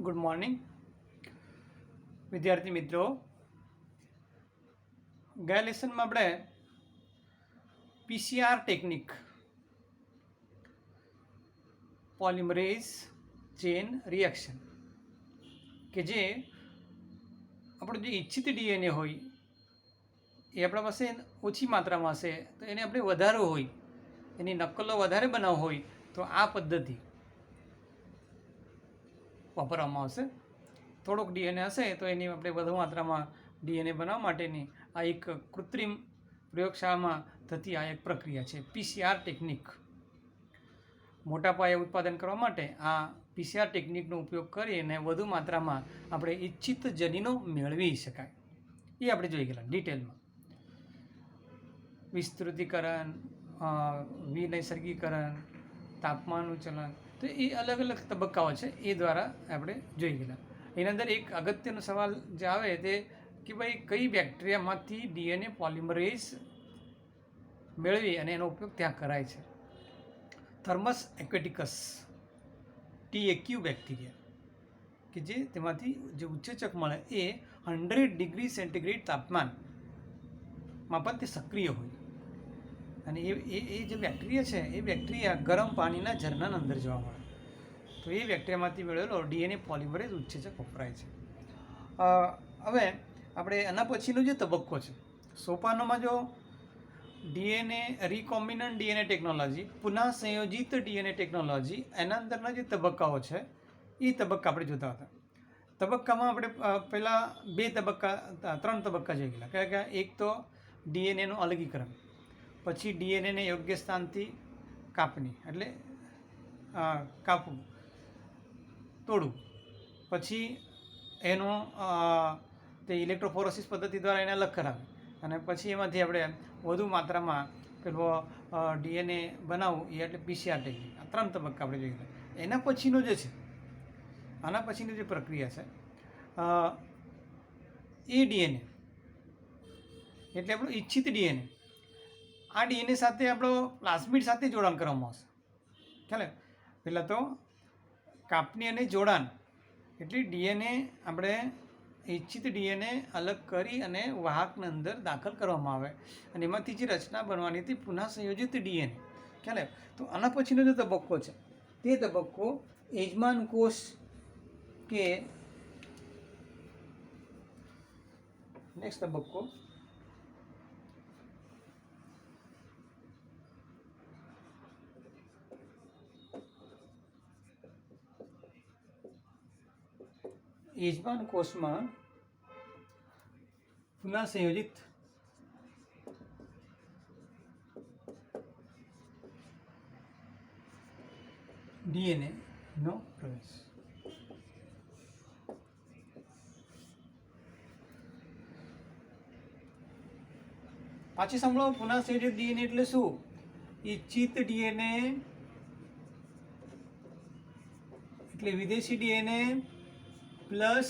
Good morning વિદ્યાર્થી મિત્રો. ગયા લેસનમાં આપણે PCR technique, polymerase chain reaction, કે જે આપણું જે ઈચ્છિત ડીએનએ હોય એ આપણા પાસે ઓછી માત્રામાં હશે તો એને આપણે વધારવો હોય, એની નકલો વધારે બનાવવો હોય તો આ પદ્ધતિ વાપરવામાં આવશે. થોડોક ડીએનએ હશે તો એની આપણે વધુ માત્રામાં ડીએનએ બનાવવા માટેની આ એક કૃત્રિમ પ્રયોગશાળામાં થતી આ એક પ્રક્રિયા છે પીસીઆર ટેકનિક. મોટા પાયે ઉત્પાદન કરવા માટે આ પીસીઆર ટેકનિકનો ઉપયોગ કરીને વધુ માત્રામાં આપણે ઈચ્છિત જનીનો મેળવી શકાય. એ આપણે જોઈ ગયેલા ડિટેલમાં. વિસ્તૃતિકરણ, વિનૈસર્ગીકરણ, તાપમાનનું ચલન, તો એ અલગ અલગ તબક્કાઓ છે એ દ્વારા આપણે જોઈ ગયેલા. એની અંદર એક અગત્યનો સવાલ જે આવે તે કે ભાઈ કઈ બેક્ટેરિયામાંથી ડીએનએ પોલિમરેઝ મેળવી અને એનો ઉપયોગ ત્યાં કરાય છે. થર્મસ એક્વેટિકસ TAQ બેક્ટેરિયા કે જે તેમાંથી જે ઉત્સેચક મળે એ 100 ડિગ્રી સેન્ટીગ્રેડ તાપમાનમાં પણ તે સક્રિય હોય અને એ જે બેક્ટેરિયા છે એ બેક્ટેરિયા ગરમ પાણીના ઝરણાના અંદર જોવા મળે. તો એ બેક્ટેરિયામાંથી મેળવેલો ડીએનએ પોલિમરેઝ ઉત્સેચક વપરાય છે. હવે આપણે એના પછીનો જે તબક્કો છે સોપાનોમાં, જો ડીએનએ રિકોમ્બિનન્ટ ડીએનએ ટેકનોલોજી, પુનઃ સંયોજિત ડીએનએ ટેકનોલોજી, એના અંદરના જે તબક્કાઓ છે એ તબક્કા આપણે જોતા હતા. તબક્કામાં આપણે પહેલાં ત્રણ તબક્કા જોઈ ગયેલા. કયા? એક તો ડીએનએનું અલગીકરણ, પછી ડીએનએને યોગ્ય સ્થાનથી કાપણી એટલે કાપવું, તોડવું, પછી એનું તે ઇલેક્ટ્રોફોરેસિસ પદ્ધતિ દ્વારા એને અલગ કરાવે અને પછી એમાંથી આપણે વધુ માત્રામાં પેલો ડીએનએ બનાવવું, એ એટલે પીસીઆર ટેકનિક. આ ત્રણ તબક્કા આપણે જોઈ ગયા. એના પછીનો જે છે, આના પછીની જે પ્રક્રિયા છે એ ડીએનએ એટલે આપણું ઈચ્છિત ડીએનએ. આ ડીએનએ સાથે આપણો પ્લાસ્મિડ સાથે જોડાણ કરવામાં આવશે. ખ્યાલ? પહેલાં તો કાપણી અને જોડાણ એટલે ડીએનએ આપણે ઈચ્છિત ડીએનએ અલગ કરી અને વાહકની અંદર દાખલ કરવામાં આવે અને એમાંથી જે રચના બનવાની હતી પુનઃ સંયોજિત ડીએનએ. ખ્યાલ? તો આના પછીનો જે તબક્કો છે તે તબક્કો યજમાન કોષ કે નેક્સ્ટ તબક્કો યજમાન કોષમાં પુનઃ સંયોજિત ડીએનએ નો પ્રવેશ. પાછી સાંભળો, પુનઃ સંયોજિત ડીએનએ એટલે શું? ઈચ્છિત ડીએનએ એટલે વિદેશી ડીએનએ પ્લસ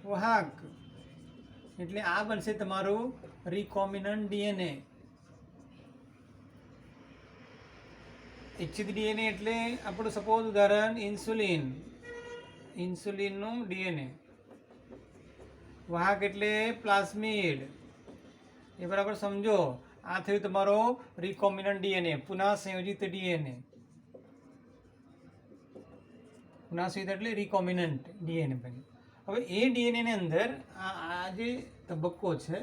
વાહક એટલે આ બનશે તમારું રિકોમ્બિનન્ટ ડીએનએ. ઈચ્છિત ડીએનએ એટલે આપણું સપોઝ ઉદાહરણ ઇન્સ્યુલિનનું ડીએનએ. વાહક એટલે પ્લાસ્મિડ. એ બરાબર સમજો. આ થયું તમારો રિકોમ્બિનન્ટ ડીએનએ, પુનઃ સંયોજિત ડીએનએ. પુનઃ સંયોજિત એટલે રિકોમ્બિનન્ટ ડીએનએ બન્યું. હવે એ ડીએનએની અંદર આ જે તબક્કો છે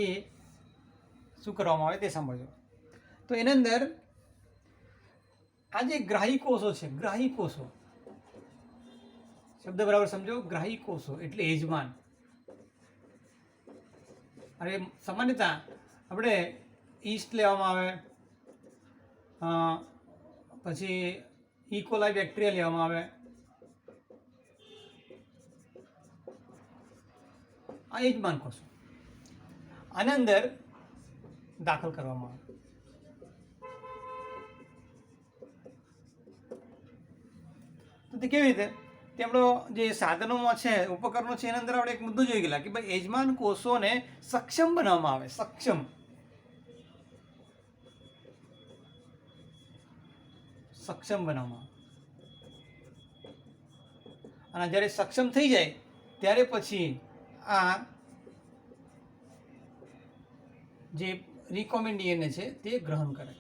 એ શું કરવામાં આવે તે સાંભળજો. તો એની અંદર આ જે ગ્રાહી કોષો છે, ગ્રાહી કોષો શબ્દ બરાબર સમજો. ગ્રાહી કોષો એટલે યજમાન. અને સામાન્યતઃ આપણે ઈસ્ટ લેવામાં આવે, પછી ઇકોલાઈ બેક્ટેરિયા લેવામાં આવે. આ યજમાન કોષો આના અંદર દાખલ કરવામાં આવે. તો તે કેવી રીતે? તે આપણો જે સાધનોમાં છે, ઉપકરણો છે, એના અંદર આપણે એક મુદ્દો જોઈ ગયેલા કે ભાઈ યજમાન કોષોને સક્ષમ બનાવવામાં આવે. સક્ષમ બનાવવામાં આવે. અને જ્યારે સક્ષમ થઈ જાય ત્યારે પછી આ જે રિકોમ્બિન્ટ ડીએનએ છે તે ગ્રહણ કરે.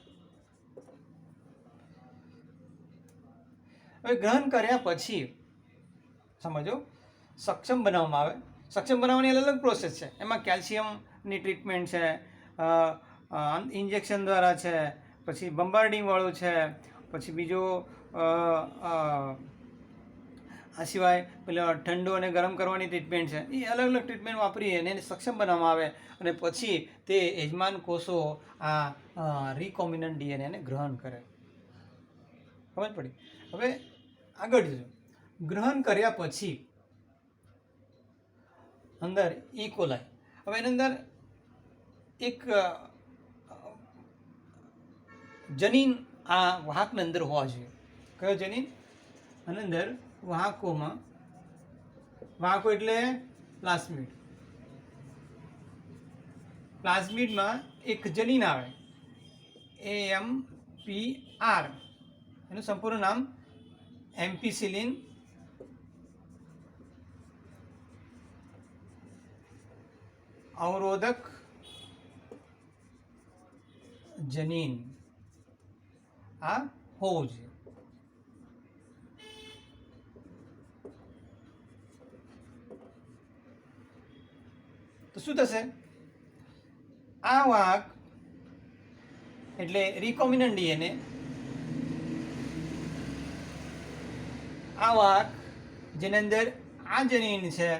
હવે ગ્રહણ કર્યા પછી સમજો સક્ષમ બનાવવામાં આવે. સક્ષમ બનાવવાની અલગ અલગ પ્રોસેસ છે. એમાં કેલ્શિયમની ટ્રીટમેન્ટ છે, ઇન્જેક્શન દ્વારા છે, પછી બંબાર્ડિંગવાળું છે, પછી બીજો આ સિવાય પેલો ઠંડુ અને ગરમ કરવાની ટ્રીટમેન્ટ છે. એ અલગ અલગ ટ્રીટમેન્ટ વાપરી અને એને સક્ષમ બનાવવામાં આવે અને પછી તે યજમાન કોષો આ રિકોમ્બિનન્ટ ડીએનએને ગ્રહણ કરે. સમજ પડી? હવે આગળ જજો. ગ્રહણ કર્યા પછી અંદર ઇકોલાઈ. હવે એની અંદર એક જનીન આ વાહકની અંદર હોવા જોઈએ. કયો જનીન? આની અંદર વાહકોમાં, વાહકો એટલે પ્લાસ્મિડ. પ્લાસ્મિડમાં એક જનીન આવે AMPR. એનું સંપૂર્ણ નામ એમ્પિસિલિન અવરોધક જનીન આ હોવું જોઈએ. તો શું થશે? આ વાહક એટલે રિકોમ્બિનન્ટ ડીએનએ, આ વાહક જેની અંદર આ જનીન છે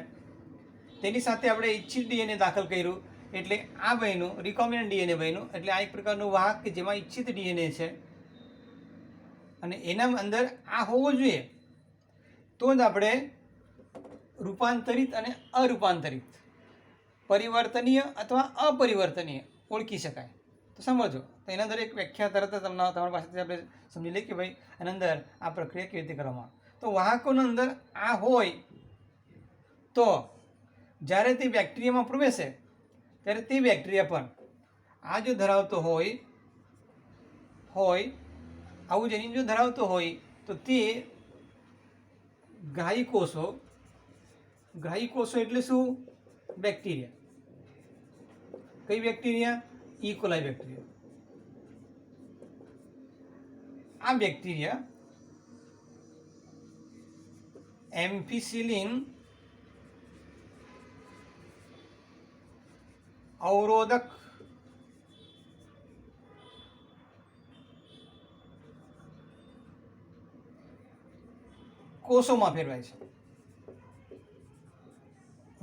તેની સાથે આપણે ઇચ્છિત ડીએનએ દાખલ કર્યું એટલે આ બન્યું રિકોમ્બિનન્ટ ડીએનએ બન્યું. એટલે આ એક પ્રકારનું વાહક કે જેમાં ઇચ્છિત ડીએનએ છે અને એના અંદર આ હોવો જોઈએ તો જ આપણે રૂપાંતરિત અને અરૂપાંતરિત, પરિવર્તનીય અથવા અપરિવર્તનીય ઓળખી શકાય. તો સમજો. તો એના અંદર એક વ્યાખ્યા તરત જ તમારી પાસેથી આપણે સમજી લઈએ કે ભાઈ એના અંદર આ પ્રક્રિયા કેવી રીતે કરવામાં આવે. તો વાહકોના અંદર આ હોય તો જ્યારે તે બેક્ટેરિયામાં પ્રવેશે ત્યારે તે બેક્ટેરિયા પણ આ જો ધરાવતો હોય આવું જનીન જો ધરાવતો હોય તો તે ગ્રાહી કોષો એટલે શું? બેક્ટેરિયા. કઈ બેક્ટેરિયા? E. coli bacteria. આ બેક્ટેરિયા એમ્પિસિલિન અવરોધક કોષોમાં ફેરવાય છે,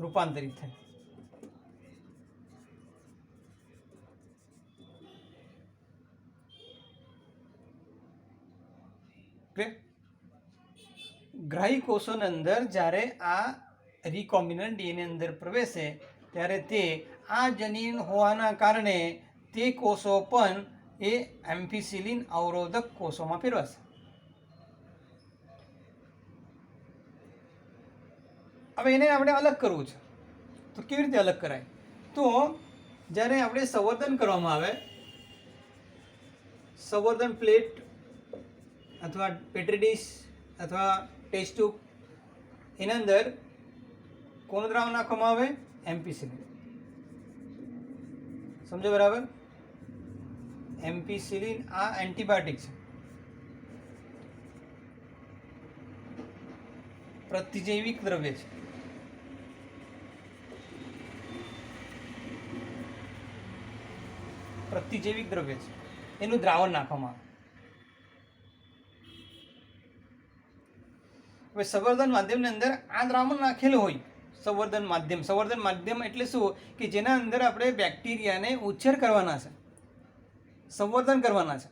રૂપાંતરિત થાય. ગ્રાહી કોષોની અંદર જ્યારે આ રિકોમ્બિનન્ટ ડીએનએ અંદર પ્રવેશે ત્યારે તે આ જનીન હોવાના કારણે તે કોષો પણ એ એમ્પિસિલિન અવરોધક કોષોમાં ફેરવાશે. હવે એને આપણે અલગ કરવું છે. તો કેવી રીતે અલગ કરાય? તો જ્યારે આપણે સંવર્ધન કરવામાં આવે, સંવર્ધન પ્લેટ અથવા પેટ્રી ડીશ અથવા ટેસ્ટ ટ્યુબ, એના અંદર કોનું દ્રાવણ નાખવામાં આવે? એમ્પિસિલિન. સમજો બરાબર? એમ્પિસિલિન આ એન્ટીબાયોટિક છે, પ્રતિજૈવિક દ્રવ્ય છે. પ્રતિજૈવિક દ્રવ્ય છે, એનું દ્રાવણ નાખવામાં આવે. હવે સંવર્ધન માધ્યમની અંદર આ દ્રાવણ નાખેલું હોય. સંવર્ધન માધ્યમ એટલે શું? કે જેના અંદર આપણે બેક્ટેરિયાને ઉછેર કરવાના છે, સંવર્ધન કરવાના છે.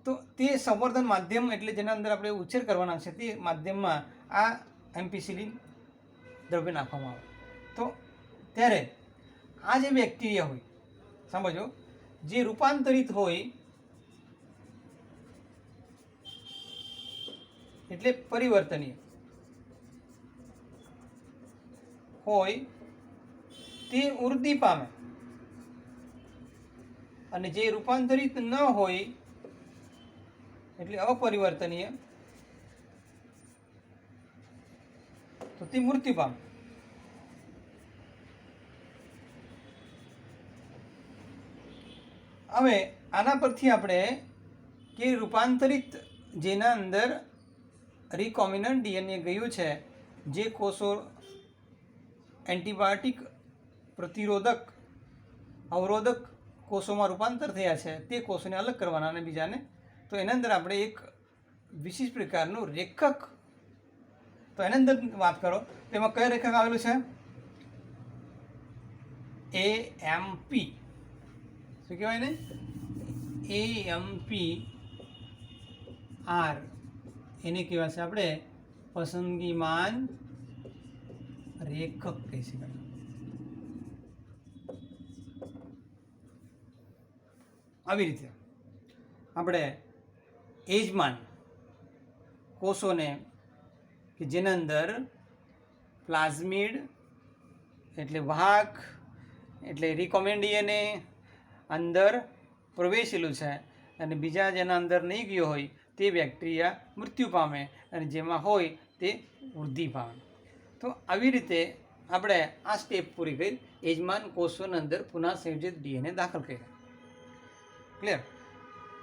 તો તે સંવર્ધન માધ્યમ એટલે જેના અંદર આપણે ઉછેર કરવાના છે તે માધ્યમમાં આ એમ્પિસિલિન દ્રવ્ય નાખવામાં આવે. તો ત્યારે આ જે બેક્ટેરિયા હોય, સમજો, જે રૂપાંતરિત હોય એટલે પરિવર્તનીય હોય તે વૃદ્ધિ પામે અને જે રૂપાંતરિત ન હોય એટલે અપરિવર્તનીય તે મૃત્યુ પામે. હવે આના પરથી આપણે કે રૂપાંતરિત જેના અંદર રિકોમ્બિનન્ટ ડીએનએ ગયું છે, જે કોષો એન્ટીબાયોટિક પ્રતિરોધક અવરોધક કોષોમાં રૂપાંતર થયા છે તે કોષોને અલગ કરવાના અને બીજાને, તો એના અંદર આપણે એક વિશિષ્ટ પ્રકારનું રેખક, તો એના અંદર વાત કરો તો એમાં કયો રેખક આવેલું છે? AMP. શું કહેવાય ને? AMP R. એને કહેવાય છે આપણે પસંદગીમાન રેખક કહી શકાય. આવી રીતે આપણે એજમાન કોષોને કે જેના અંદર પ્લાઝમિડ એટલે વાહક એટલે રિકોમ્બિનન્ટ ડીએનએ અંદર પ્રવેશેલું છે અને બીજા જેના અંદર નહીં ગયો હોય તે બેક્ટેરિયા મૃત્યુ પામે અને જેમાં હોય તે વૃદ્ધિ પામે. તો આવી રીતે આપણે આ સ્ટેપ પૂરી કરી યજમાન કોષોની અંદર પુનઃ સંયોજિત ડીએનએ દાખલ કર્યા. ક્લિયર?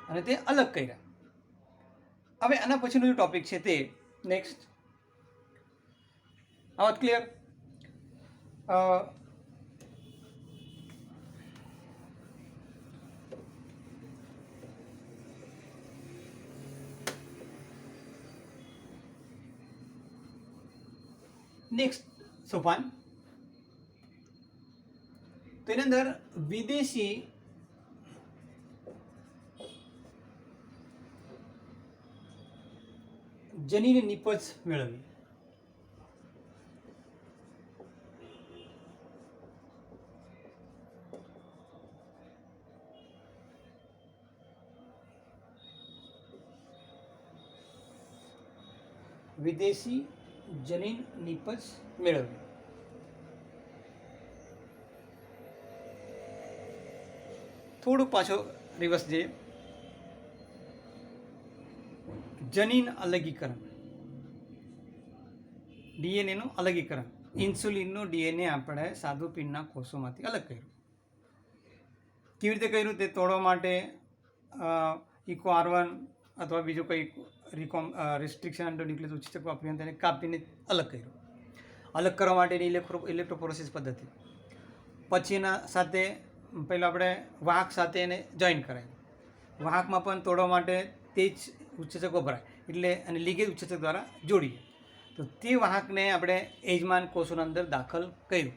અને તે અલગ કર્યા. હવે આના પછીનો જે ટોપિક છે તે નેક્સ્ટ. આ વાત ક્લિયર? નેક્સ્ટ સોપાન, તો એની અંદર વિદેશી જનીન નિપજ મેળવવી. વિદેશી જનીન નિપજ મેળવવી. થોડું પાછો રિવર્સ જઈએ. જનીન અલગીકરણ, ડીએનએનું અલગીકરણ. ઇન્સ્યુલિનનું ડીએનએ આપણે સ્વાદુપિંડના કોષોમાંથી અલગ કર્યું. કેવી રીતે કર્યું તે તોડવા માટે ઇકો R1 અથવા બીજું કંઈ રિસ્ટ્રિક્શન ન્યુક્લિયસ ઉત્સેચક વાપરીને તેને કાપીને અલગ કર્યું. અલગ કરવા માટેની ઇલેક્ટ્રોફોરેસિસ પદ્ધતિ. પછી એના સાથે પહેલાં આપણે વાહક સાથે એને જોઈન કરાય. વાહકમાં પણ તોડવા માટે તે જ ઉત્સેચક વપરાય એટલે અને લીગેજ ઉત્સેચક દ્વારા જોડીએ. તો તે વાહકને આપણે યજમાન કોષોના અંદર દાખલ કર્યું.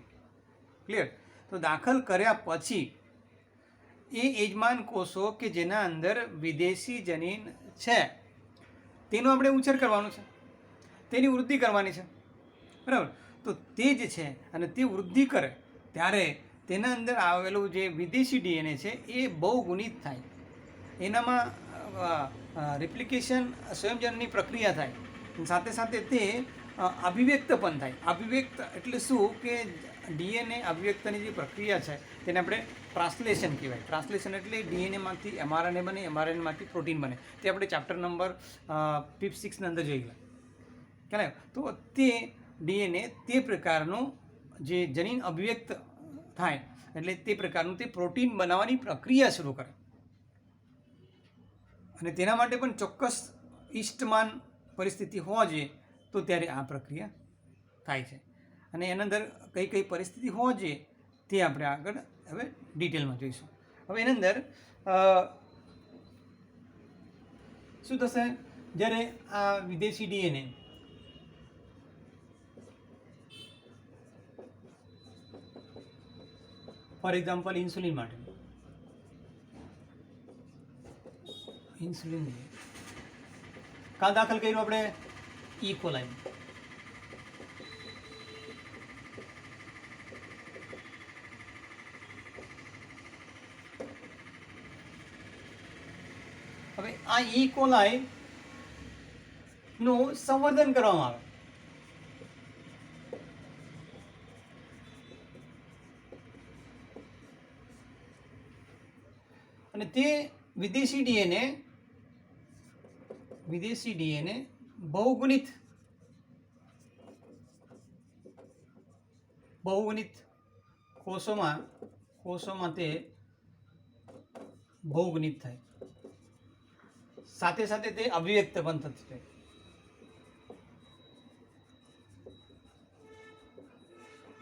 ક્લિયર? તો દાખલ કર્યા પછી એ યજમાન કોષો કે જેના અંદર વિદેશી જનીન છે તેનો આપણે ઉછેર કરવાનો છે, તેની વૃદ્ધિ કરવાની છે. બરાબર? તો તે જ છે અને તે વૃદ્ધિ કરે ત્યારે તેના અંદર આવેલું જે વિદેશી ડીએનએ છે એ બહુગુણિત થાય. એનામાં રિપ્લિકેશન સ્વયંજનની પ્રક્રિયા થાય, સાથે સાથે તે અભિવ્યક્ત પણ થાય. અભિવ્યક્ત એટલે શું કે ડીએનએ અભિવ્યક્તની જે પ્રક્રિયા છે તેને આપણે ટ્રાન્સલેશન કહેવાય. ટ્રાન્સલેશન એટલે ડીએનએમાંથી એમઆરએનએ બને, એમઆરએનએમાંથી પ્રોટીન બને. તે આપણે ચેપ્ટર નંબર 5-6 અંદર જોઈ ગયા. ખ્યાલ? તો તે ડીએનએ તે પ્રકારનું જે જનીન અભિવ્યક્ત થાય એટલે તે પ્રકારનું તે પ્રોટીન બનાવવાની પ્રક્રિયા શરૂ કરે અને તેના માટે પણ ચોક્કસ ઇષ્ટમાન પરિસ્થિતિ હોવા જોઈએ તો ત્યારે આ પ્રક્રિયા થાય છે. અને એના અંદર કઈ કઈ પરિસ્થિતિ હોવા જોઈએ તે આપણે આગળ હવે ડિટેલમાં જોઈશું. હવે એની અંદર શું થશે જ્યારે આ વિદેશી ડીએનએ ફોર એક્ઝામ્પલ ઇન્સ્યુલિન માટે ઇન્સ્યુલિન કાં દાખલ કર્યું આપણે ઈ કોલાઈ. હવે આ ઈ કોલાઈ નું સંવર્ધન કરવામાં આવે. અને તે વિદેશી ડીએનએ બહુગુણિત બહુગુણિત કોષોમાં તે બહુગુણિત થાય, સાથે સાથે તે અભિવ્યક્ત પણ થતી જાય.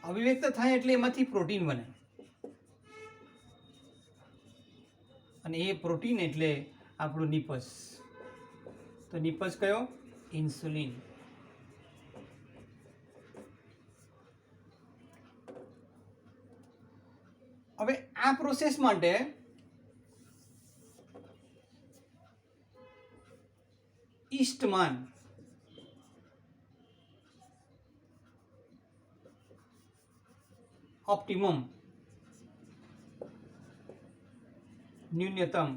અભિવ્યક્ત થાય એટલે એમાંથી પ્રોટીન બને, અને એ પ્રોટીન એટલે આપણું નિપજ. તો નિપજ કયો? ઇન્સ્યુલિન. હવે આ પ્રોસેસ માટે ઈસ્ટમાન ऑप्टिमम न्यूनतम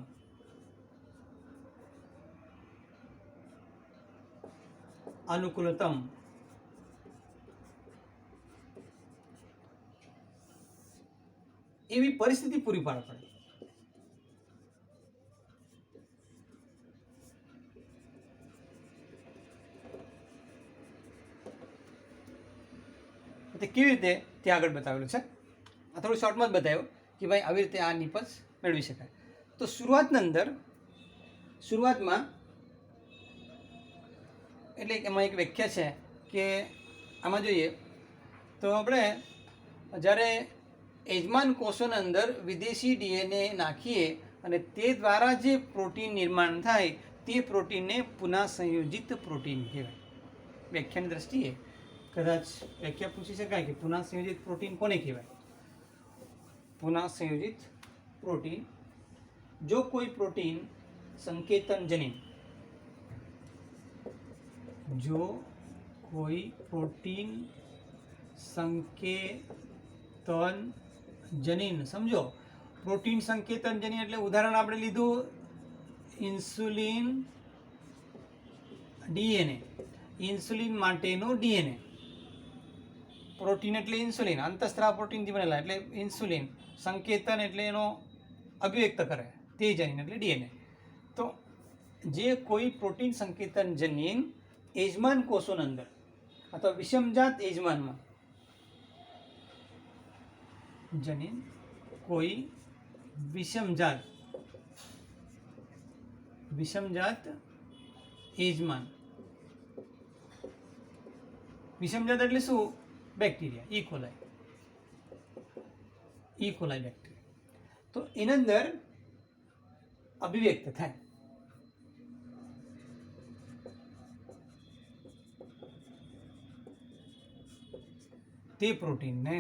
अनुकूलतम એવી પરિસ્થિતિ પૂરી પાડવી પડે. તે કેવી રીતે તે આગળ બતાવેલું છે. આ થોડું શોર્ટમાં જ બતાવ્યું કે ભાઈ આવી રીતે આ નિપજ મેળવી શકાય. તો શરૂઆતમાં એટલે એમાં એક વ્યાખ્યા છે કે આમાં જોઈએ તો આપણે જ્યારે યજમાન કોષોની અંદર વિદેશી ડીએનએ નાખીએ અને તે દ્વારા જે પ્રોટીન નિર્માણ થાય તે પ્રોટીનને પુનઃ સંયોજિત પ્રોટીન કહેવાય. વ્યાખ્યાની દ્રષ્ટિએ કદાચ વ્યાખ્યા પૂછી શકાય કે પુનઃ સંયોજિત પ્રોટીન કોને કહેવાય? પુનઃ સંયોજિત પ્રોટીન, જો કોઈ પ્રોટીન સંકેતન જનીન, જો કોઈ પ્રોટીન સંકેતન જનીન, સમજો પ્રોટીન સંકેતન જનીન એટલે ઉદાહરણ આપણે લીધું ઇન્સ્યુલિન ડીએનએ, ઇન્સ્યુલિન માટેનો ડીએનએ. પ્રોટીન એટલે ઇન્સ્યુલિન, અંતઃસ્ત્રાવ પ્રોટીનથી બનેલા એટલે ઇન્સ્યુલિન, સંકેતન એટલે એનો અભિવ્યક્ત કરે તે જનીન એટલે ડીએનએ. તો જે કોઈ પ્રોટીન સંકેતન જનીન યજમાન કોષોની અંદર અથવા વિષમજાત યજમાનમાં જનીન કોઈ વિષમજાત યજમાન, વિષમજાત એટલે શું? Bacteria, E. coli bacteria. તો એની અંદર અભિવ્યક્ત થાય. તે પ્રોટીનને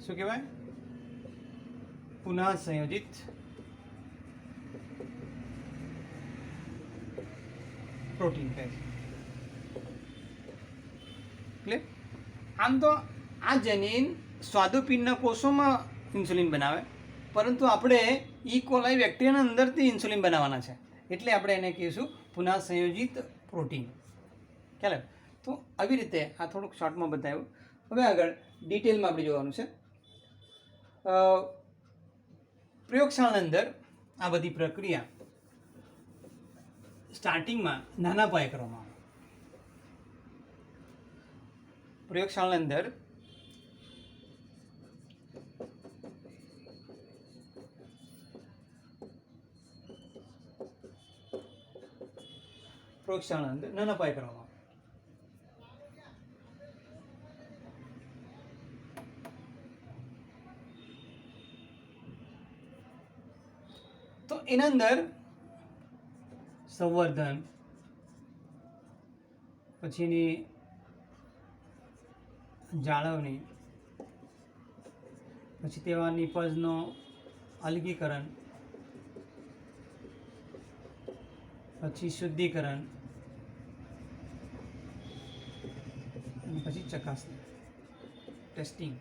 શું કહેવાય? પુનઃ સંયોજિત પ્રોટીન કહે છે. એટલે આમ તો આ જનીન સ્વાદુપિંડના કોષોમાં ઇન્સ્યુલિન બનાવે, પરંતુ આપણે ઇકોલાઈ બેક્ટેરિયાના અંદરથી ઇન્સ્યુલિન બનાવવાના છે, એટલે આપણે એને કહીશું પુનઃ સંયોજિત પ્રોટીન. ખ્યાલ? તો આવી રીતે આ થોડુંક શોર્ટમાં બતાવ્યું. હવે આગળ ડિટેલમાં આપણે જોવાનું છે. પ્રયોગશાળાની અંદર આ બધી પ્રક્રિયા સ્ટાર્ટિંગમાં નાના પાયે કરવામાં આવે. પ્રયોગશાળાની અંદર નાના પાયે કરવામાં આવે. તો એના અંદર સંવર્ધન, પછીની જાળવણી, પછી તેવા નિપજનો અલગીકરણ, પછી શુદ્ધિકરણ, અને પછી ચકાસણી, ટેસ્ટિંગ.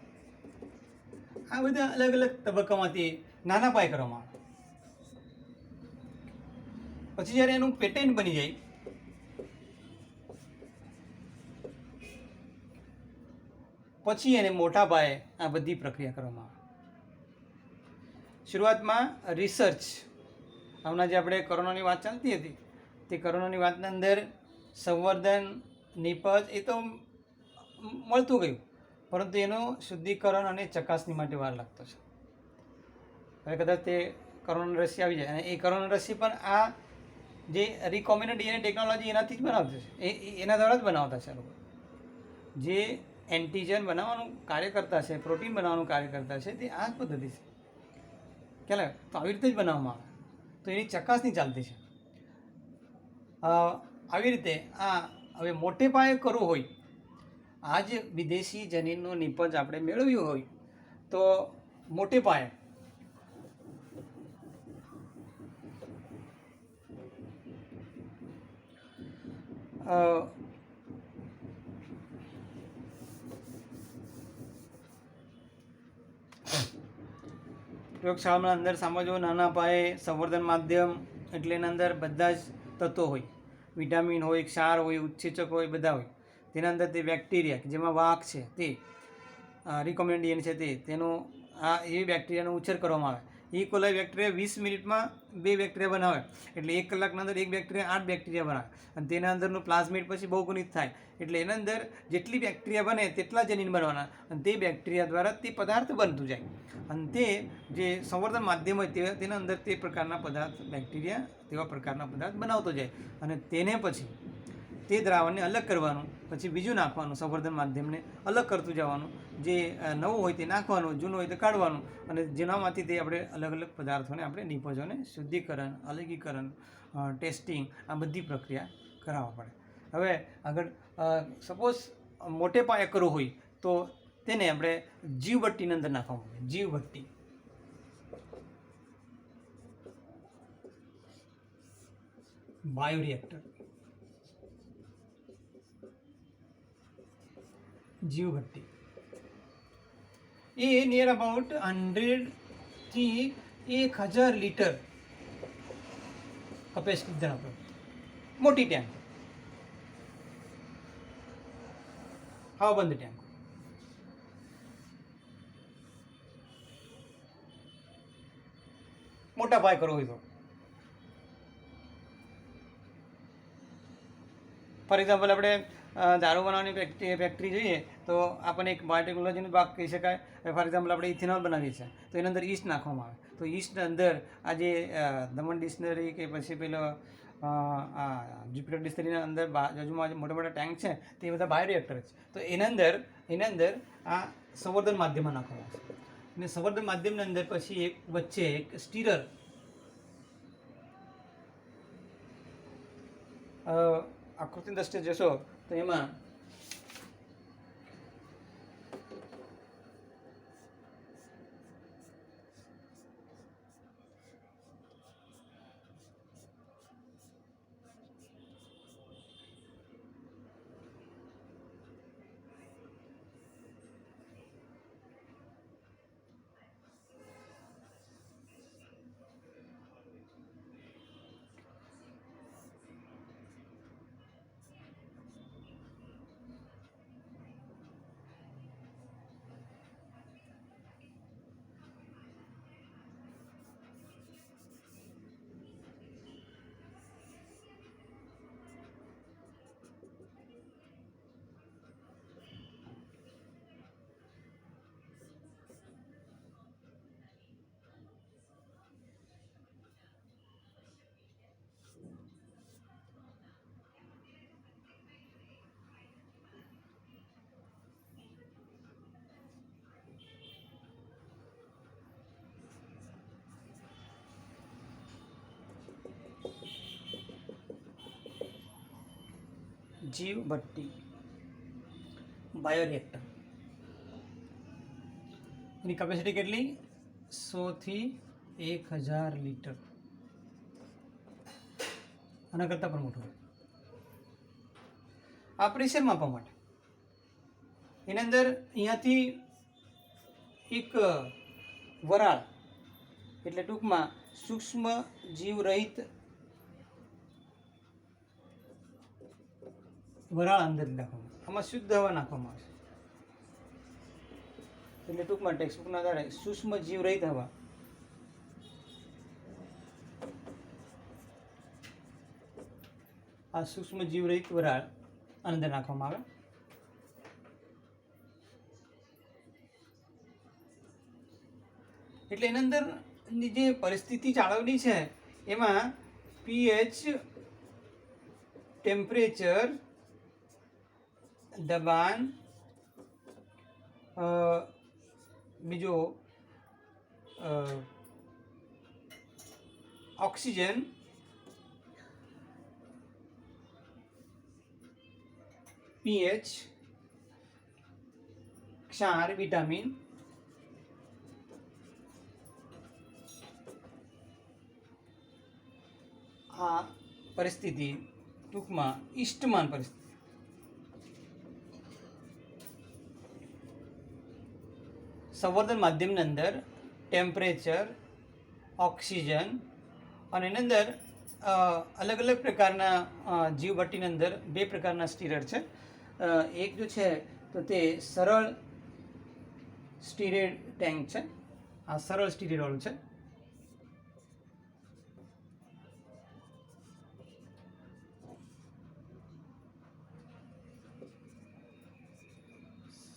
આ બધા અલગ અલગ તબક્કામાંથી નાના પાયે કરવામાં આવે. પછી જ્યારે એનું પેટન્ટ બની જાય પછી એને મોટા પાયે આ બધી પ્રક્રિયા કરવામાં આવે. શરૂઆતમાં રિસર્ચ, હમણાં જે આપણે કોરોનાની વાત ચાલતી હતી તે કોરોનાની વાતની અંદર સંવર્ધન, નિપજ એ તો મળતું ગયું, પરંતુ એનું શુદ્ધિકરણ અને ચકાસણી માટે વાર લાગતો છે. હવે કદાચ તે કોરોના રસી આવી જાય, અને એ કોરોના રસી પણ આ જે રિકોમ્બિનન્ટ ડીએનએ ટેકનોલોજી એનાથી જ બનાવતી છે, એના દ્વારા જ બનાવતા છે. આ લોકો જે એન્ટીજન બનાવવાનું કાર્ય કરતા છે, પ્રોટીન બનાવવાનું કાર્ય કરતા છે, તે આ જ પદ્ધતિ છે. ખ્યાલ તો આવી રીતે જ બનાવવામાં આવે, તો એની ચકાસણી ચાલતી છે. આવી રીતે આ હવે મોટે પાયે કરવું હોય, આ જ વિદેશી જનીનનું નિપજ આપણે મેળવ્યું હોય તો મોટે પાયે પ્રયોગશાળામાં અંદર સમજવું, નાના પાયે સંવર્ધન માધ્યમ એટલે એના અંદર બધા જ તત્વો હોય, વિટામિન હોય, ક્ષાર હોય, ઉત્સેચક હોય, બધા હોય. તેના અંદર તે બેક્ટેરિયા જેમાં વાહક છે, તે રિકોમ્બિનન્ટ ડીએનએ છે, તેનો એ બેક્ટેરિયાનો ઉછેર કરવામાં આવે. ઈ કોલાઈ બેક્ટેરિયા 20 મિનિટમાં 2 બેક્ટેરિયા બનાવે, એટલે 1 કલાકના અંદર 1 બેક્ટેરિયા 8 બેક્ટેરિયા બનાવે, અને તેના અંદરનું પ્લાઝમિડ પછી બહુગુણિત થાય, એટલે એના અંદર જેટલી બેક્ટેરિયા બને તેટલા જનીન બનવાના, અને તે બેક્ટેરિયા દ્વારા તે પદાર્થ બનતું જાય, અને તે જે સંવર્ધન માધ્યમ હોય તેના અંદર તે પ્રકારના પદાર્થ બેક્ટેરિયા તેવા પ્રકારના પદાર્થ બનાવતો જાય, અને તેને પછી તે દ્રાવણને અલગ કરવાનું, પછી બીજું નાખવાનું, સંવર્ધન માધ્યમને અલગ કરતું જવાનું, જે નવું હોય તે નાખવાનું, જૂનું હોય તે કાઢવાનું, અને જેનામાંથી તે આપણે અલગ અલગ પદાર્થોને આપણે નિપજોને શુદ્ધિકરણ, અલગીકરણ, ટેસ્ટિંગ, આ બધી પ્રક્રિયા કરાવવા પડે. હવે આગળ સપોઝ મોટે પાયે કરવું હોય તો તેને આપણે જીવભટ્ટીની અંદર નાખવામાં આવે. જીવભટ્ટી બાયોરિએક્ટર, જીવભટ્ટી એ નિયર અબાઉટ 100 થી 1000 લીટર કેપેસિટી ધરાવતો મોટી ટેન્ક, હવાબંધ ટેન્ક. મોટા પાયે કરવો હોય તો ફોર એક્ઝામ્પલ આપણે દારૂ બનાવવાની ફેક્ટરી જોઈએ તો આપણને એક બાયોટેકનોલોજીનો ભાગ કહી શકાય. ફોર એક્ઝામ્પલ આપણે ઇથેનોલ બનાવીએ છીએ તો એની અંદર ઈસ્ટ નાખવામાં આવે, તો ઈસ્ટની અંદર આ જે દમણ ડિસ્ટિલરી કે પછી પેલો આ જ્યુપિટર ડિસ્ટિલરીના અંદર બાજુમાં જે મોટા મોટા ટેન્ક છે તે બધા બાયોરિએક્ટર છે. તો એના અંદર આ સંવર્ધન માધ્યમમાં નાખવામાં આવે, અને સંવર્ધન માધ્યમની અંદર પછી એક વચ્ચે એક સ્ટીરર આકૃતિની દ્રષ્ટિએ જોશો તો એમાં જીવભટ્ટી બાયોરિએક્ટર, એની કેપેસિટી કેટલી? 100 થી 1000 લીટર, આના કરતાં પણ મોટું. આ પ્રેશર માપવા માટે એની અંદર અહીંયાથી એક વરાળ એટલે ટૂંકમાં સૂક્ષ્મ જીવ રહિત વરાળ અંદર નાખવામાં, આમાં શુદ્ધ હવા નાખવામાં આવે, એટલે ટૂંકમાં ટેક્સ્ટબુકના આધારે સૂક્ષ્મ જીવ રહિત હવા આ સૂક્ષ્મ જીવ રહિત વરાળ અંદર નાખવામાં આવે. એટલે એની અંદરની જે પરિસ્થિતિ જાળવણી છે એમાં પીએચ, ટેમ્પરેચર, દબાણ, બીજો ઓક્સિજન, પીએચ, ક્ષાર, વિટામિન, આ પરિસ્થિતિ ટૂંકમાં ઇષ્ટમાન પરિસ્થિતિ. સંવર્ધન માધ્યમની અંદર ટેમ્પરેચર, ઓક્સિજન અને એની અંદર અલગ અલગ પ્રકારના જીવભટ્ટીની અંદર બે પ્રકારના સ્ટીરર છે. એક જો છે તો તે સરળ સ્ટીરેડ ટેન્ક છે. આ સરળ સ્ટીરેડ છે.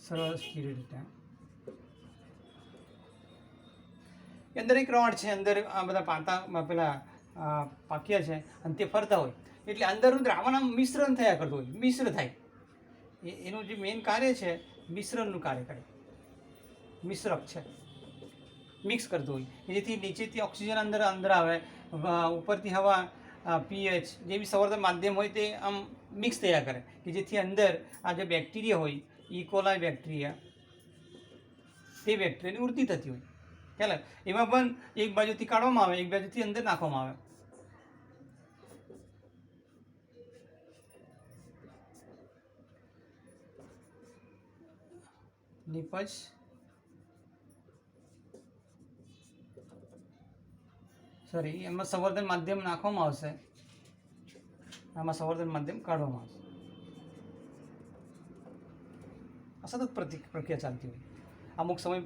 સરળ સ્ટીરેડ ટેન્ક અંદર એક રોડ છે, અંદર આ બધા પાતા પેલા પાક્યા છે અને તે ફરતા હોય એટલે અંદરનું દ્રાવણ મિશ્રણ થયા કરતું હોય, મિશ્ર થાય. એનું જે મેઇન કાર્ય છે મિશ્રણનું કાર્ય કરે, મિશ્રક છે, મિક્સ કરતું હોય જેથી નીચેથી ઓક્સિજન અંદર આવે, ઉપરથી હવા, પીએચ જે બી સંવર્ધન માધ્યમ હોય તે આમ મિક્સ થયા કરે કે જેથી અંદર આ જે બેક્ટેરિયા હોય, ઇકોલાઈ બેક્ટેરિયા, તે બેક્ટેરિયાની વૃદ્ધિ થતી હોય. ખ્યાલ એમાં પણ એક બાજુથી કાઢવામાં આવે, એક બાજુથી અંદર નાખવામાં આવે. નિપજ એમાં સંવર્ધન માધ્યમ નાખવામાં આવશે, આમાં સંવર્ધન માધ્યમ કાઢવામાં આવશે. આ સતત પ્રક્રિયા ચાલતી હોય. અમુક સમય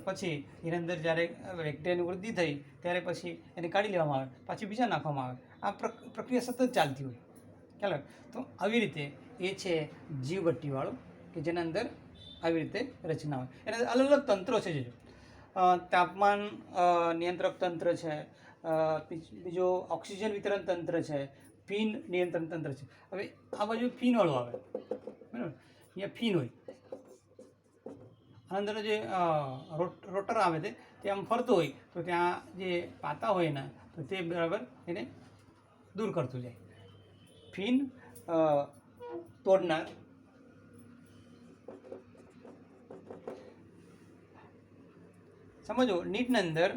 પછી એની અંદર જ્યારે બેક્ટેરિયાની વૃદ્ધિ થઈ ત્યારે પછી એને કાઢી લેવામાં આવે, પાછી બીજા નાખવામાં આવે. આ પ્રક્રિયા સતત ચાલતી હોય. ખ્યાલ. તો આવી રીતે એ છે જીવભટ્ટીવાળું કે જેના અંદર આવી રીતે રચના હોય. એના અલગ અલગ તંત્રો છે. જો તાપમાન નિયંત્રક તંત્ર છે, બીજો ઓક્સિજન વિતરણ તંત્ર છે, ફીન નિયંત્રણ તંત્ર છે. હવે આ બાજુ ફીનવાળું આવે, બરાબર. અહીંયા ફીન હોય, અંદર જે રોટર આવે છે તે આમ ફરતો હોય તો ત્યાં જે પાતા હોય ને તો તે બરાબર એને દૂર કરતું જાય. ફીન તોડનાર, સમજો નીટની અંદર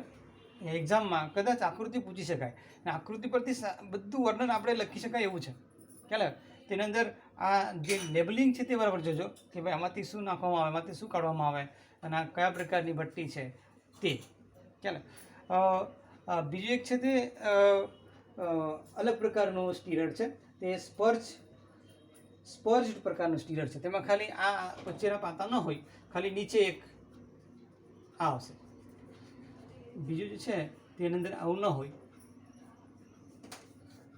એક્ઝામમાં કદાચ આકૃતિ પૂછી શકાય ને આકૃતિ પરથી બધું વર્ણન આપણે લખી શકાય એવું છે. ખ્યાલ. તેની અંદર આ જે લેબલિંગ છે તે બરાબર જોજો કે ભાઈ આમાંથી શું નાખવામાં આવે, આમાંથી શું કાઢવામાં આવે અને આ કયા પ્રકારની ભટ્ટી છે તે. ખ્યાલ. બીજું એક છે તે અલગ પ્રકારનું સ્ટીરર છે, તે સ્પર્જ્ડ પ્રકારનું સ્ટીરર છે. તેમાં ખાલી આ વચ્ચેના પાતા ન હોય, ખાલી નીચે એક આ આવશે. બીજું જે છે તેની અંદર આવું ન હોય,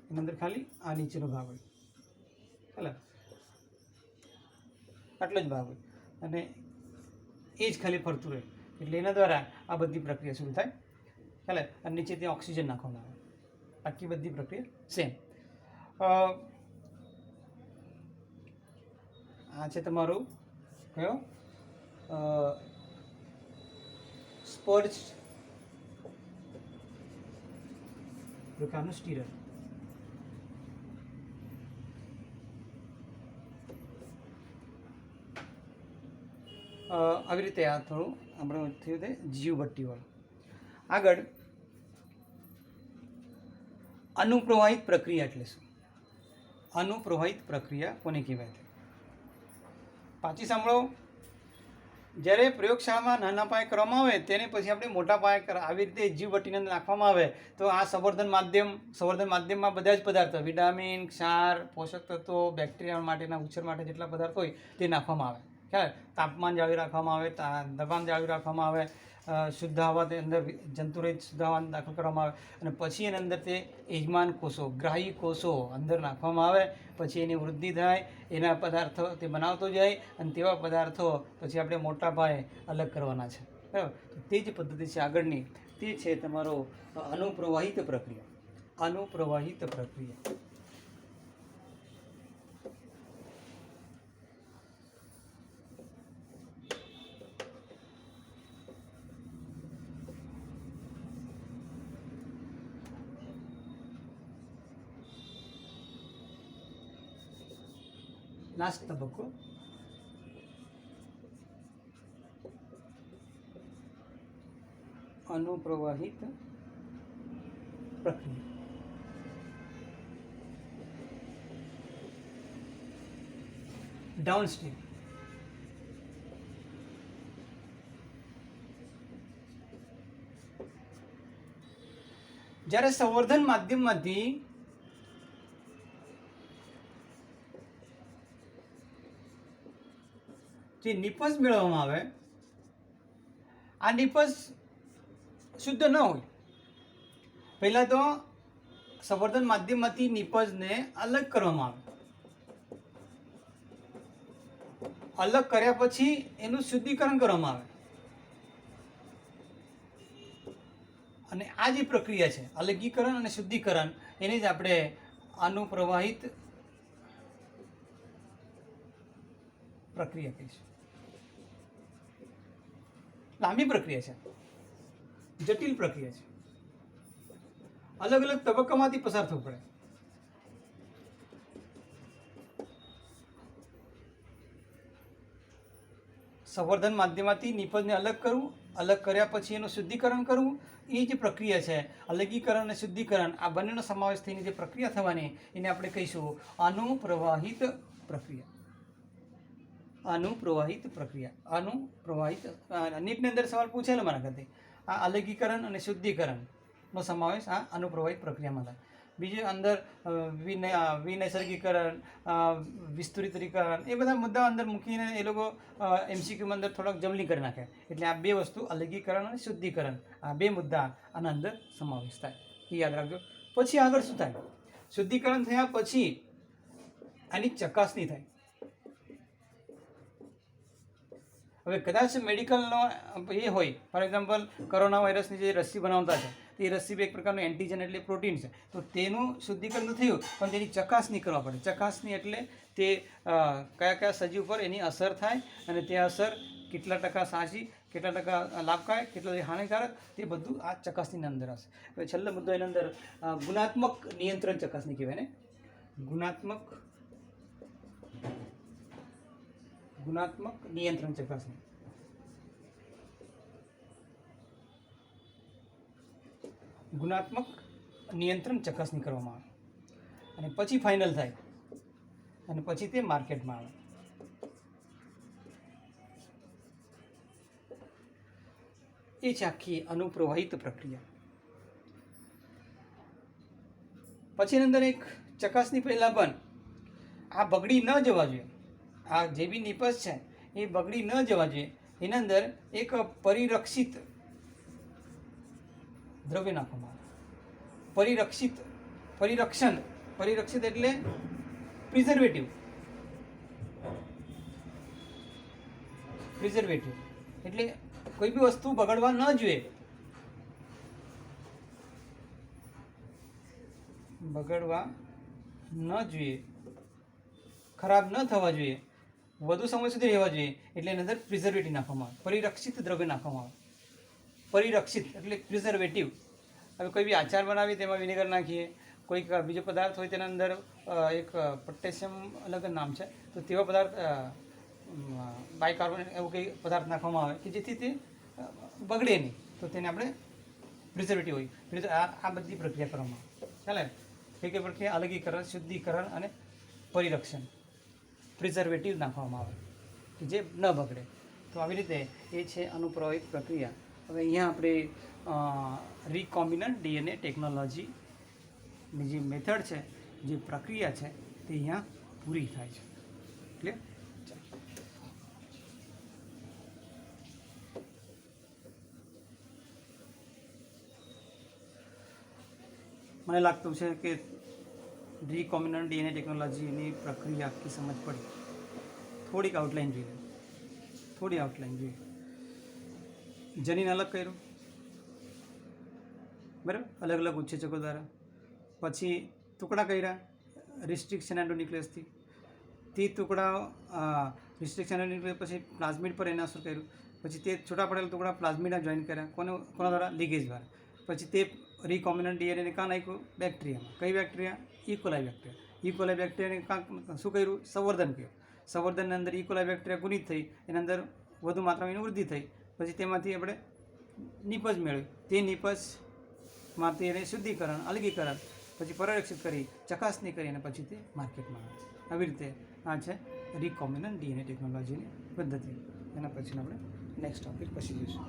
એની અંદર ખાલી આ નીચેનો ભાગ હોય. ખ્યાલ. આટલો જ ભાગ હોય અને એ જ ખાલી ફરતું રહે એટલે એના દ્વારા આ બધી પ્રક્રિયા શરૂ થાય. ખ્યાલ. અને નીચે ત્યાં ઓક્સિજન નાખવામાં આવે. બાકી બધી પ્રક્રિયા સેમ. આ છે તમારું કયો સ્પર્જ પ્રકારનું સ્ટીરર. આવી રીતે આ થોડું આપણે થયું તે જીવભટ્ટીવાળું. આગળ અનુપ્રવાહિત પ્રક્રિયા એટલે શું? અનુપ્રવાહિત પ્રક્રિયા કોને કહેવાય છે? પાછી સાંભળો. જ્યારે પ્રયોગશાળામાં નાના પાયે કરવામાં આવે તેને પછી આપણે મોટા પાયે આવી રીતે જીવભટ્ટીને નાખવામાં આવે તો આ સંવર્ધન માધ્યમમાં બધા જ પદાર્થો, વિટામિન, ક્ષાર, પોષક તત્વો, બેક્ટેરિયા માટેના ઉછેર માટે જેટલા પદાર્થો હોય તે નાખવામાં આવે. ખ્યાલ. તાપમાન જાળવી રાખવામાં આવે, દબાણ જાળવી રાખવામાં આવે, શુદ્ધ હવા તે અંદર જંતુરહિત શુદ્ધ હવા દાખલ કરવામાં આવે અને પછી એની અંદર તે યજમાન કોષો, ગ્રાહી કોષો અંદર નાખવામાં આવે. પછી એની વૃદ્ધિ થાય, એના પદાર્થો તે બનાવતો જાય અને તેવા પદાર્થો પછી આપણે મોટા પાયે અલગ કરવાના છે. બરાબર. તો તે જે પદ્ધતિ છે આગળની, તે છે તમારો અનુપ્રવાહિત પ્રક્રિયા. અનુપ્રવાહિત પ્રક્રિયા. લાસ્ટ તબક્કો, અનુપ્રવાહિત પ્રક્રિયા. ડાઉનસ્ટ્રીમ. જ્યારે સંવર્ધન માધ્યમમાંથી જે નિપજ મેળવવામાં આવે, આ નિપજ શુદ્ધ ન હોય. પહેલાં તો સંવર્ધન માધ્યમમાંથી નિપજને અલગ કરવામાં આવે. અલગ કર્યા પછી એનું શુદ્ધિકરણ કરવામાં આવે. અને આ જે પ્રક્રિયા છે અલગીકરણ અને શુદ્ધિકરણ, એને જ આપણે અનુપ્રવાહિત પ્રક્રિયા કહીશું. લાંબી પ્રક્રિયા છે, જટિલ પ્રક્રિયા છે, અલગ અલગ તબક્કામાંથી પસાર થવું પડે. સંવર્ધન માધ્યમમાંથી નિપજને અલગ કરવું, અલગ કર્યા પછી એનું શુદ્ધિકરણ કરવું, એ જે પ્રક્રિયા છે અલગીકરણ અને શુદ્ધિકરણ, આ બંનેનો સમાવેશ થઈને જે પ્રક્રિયા થવાની એને આપણે કહીશું અનુપ્રવાહિત પ્રક્રિયા. અનુપ્રવાહિત પ્રક્રિયા. અનુપ્રવાહિત. નીટની અંદર સવાલ પૂછેલો મારા ખાતે, આ અલગીકરણ અને શુદ્ધિકરણનો સમાવેશ આ અનુપ્રવાહિત પ્રક્રિયામાં થાય. બીજું અંદર વિનૈસર્ગીકરણ, વિસ્તૃતીકરણ, એ બધા મુદ્દાઓ અંદર મૂકીને એ લોકો એમસીક્યુમાં અંદર થોડાક જમલી કરી નાખે. એટલે આ બે વસ્તુ અલગીકરણ અને શુદ્ધિકરણ, આ બે મુદ્દા આના અંદર સમાવેશ થાય, એ યાદ રાખજો. પછી આગળ શું થાય? શુદ્ધિકરણ થયા પછી આની ચકાસણી થાય. હવે કદાચ મેડિકલનો એ હોય, ફોર એક્ઝામ્પલ કોરોના વાયરસની જે રસી બનાવતા છે, તે રસી એક પ્રકારનું એન્ટીજન એટલે પ્રોટીન છે, તો તેનું શુદ્ધિકરણ થયું પણ તેની ચકાસણી કરવા પડે. ચકાસણી એટલે તે કયા કયા સજીવ પર એની અસર થાય અને તે અસર કેટલા ટકા સાચી, કેટલા ટકા લાભકારક, કેટલા હાનિકારક, તે બધું આ ચકાસણીની અંદર હશે. હવે છેલ્લો મુદ્દો એની અંદર ગુણાત્મક નિયંત્રણ ચકાસણી કહેવાય ને. ગુણાત્મક નિયંત્રણ ચકાસણી. ગુણાત્મક નિયંત્રણ ચકાસણી કરવામાં આવે અને પછી ફાઇનલ થાય અને પછી તે માર્કેટમાં આવે. એ છે આખી અનુપ્રવાહિત પ્રક્રિયા. પછી એની અંદર એક ચકાસણી પહેલાં પણ આ બગડી ન જવા જોઈએ, આ જે બી નિપજ છે એ બગડી ન જવા જોઈએ, એના અંદર એક પરિરક્ષિત દ્રવ્ય નાખવામાં આવે. પરિરક્ષિત એટલે પ્રિઝર્વેટિવ. એટલે કોઈ બી વસ્તુ બગડવા ન જોઈએ, ખરાબ ન થવા જોઈએ, વધુ સમય સુધી રહેવા જોઈએ, એટલે એની અંદર પ્રિઝર્વેટિવ નાખવામાં આવે, પરિરક્ષિત દ્રવ્ય નાખવામાં આવે. પરિરક્ષિત એટલે પ્રિઝર્વેટિવ. હવે કોઈ બી આચાર બનાવીએ તેમાં વિનેગર નાખીએ, કોઈક બીજો પદાર્થ હોય તેના અંદર એક પોટેશિયમ અલગ નામ છે, તો તેવા પદાર્થ બાયકાર્બોનેટ એવું કંઈ પદાર્થ નાખવામાં આવે કે જેથી તે બગડે નહીં, તો તેને આપણે પ્રિઝર્વેટિવ હોય. આ બધી પ્રક્રિયા કરવામાં આવે. ચાલે કઈ કઈ પ્રક્રિયા? અલગીકરણ, શુદ્ધિકરણ અને પરિરક્ષણ, પ્રિઝર્વેટિવ નાખવામાં આવે કે જે ન બગડે. તો આવી રીતે એ છે અનુપ્રવાહિત પ્રક્રિયા. હવે અહીંયા આપણે રિકોમ્બિનન્ટ ડીએનએ ટેકનોલોજીની જે મેથડ છે, જે પ્રક્રિયા છે, તે અહીંયા પૂરી થાય છે. ક્લિયર? મને લાગતું છે કે રિકોમ્બિનન્ટ ડીએનએ ટેકનોલોજીની પ્રક્રિયા આખી સમજ પડી. થોડીક આઉટલાઇન જોઈએ. જનીન અલગ કર્યું, બરાબર, અલગ અલગ ઉત્સેચકો દ્વારા. પછી ટુકડા કર્યા રિસ્ટ્રિક્શન એન્ડોન્યુક્લિયસથી. તે ટુકડા રિસ્ટ્રિક્શન એન્ડોન્યુક્લિયસ પછી પ્લાઝમિડ પર એને અસર કર્યું. પછી તે છૂટા પડેલા ટુકડા પ્લાઝમિડના જોઈન કર્યા, કોના દ્વારા? લીગેજ દ્વારા. પછી તે રીકોમ્બિનન્ટ ડીએનએને કાં નાખ્યું? બેક્ટેરિયામાં. કઈ બેક્ટેરિયા? E. coli bacteria. ઇકોલાઈ બેક્ટેરિયાને કાં શું કર્યું? સંવર્ધન કર્યું. સંવર્ધનની અંદર ઇકોલાઈ બેક્ટેરિયા ગુણિત થઈ, એની અંદર વધુ માત્રામાં એની વૃદ્ધિ થઈ. પછી તેમાંથી આપણે નિપજ મેળવ્યું. તે નિપજમાંથી એને શુદ્ધિકરણ, અલગીકરણ, પછી પરીક્ષિત કરી, ચકાસણી કરી અને પછી તે માર્કેટમાં આવે. આવી રીતે આ છે રીકોમ્બિનન્ટ ડીએનએ ટેકનોલોજીની પદ્ધતિ. એના પછી આપણે નેક્સ્ટ ટોપિક પછી જોઈશું.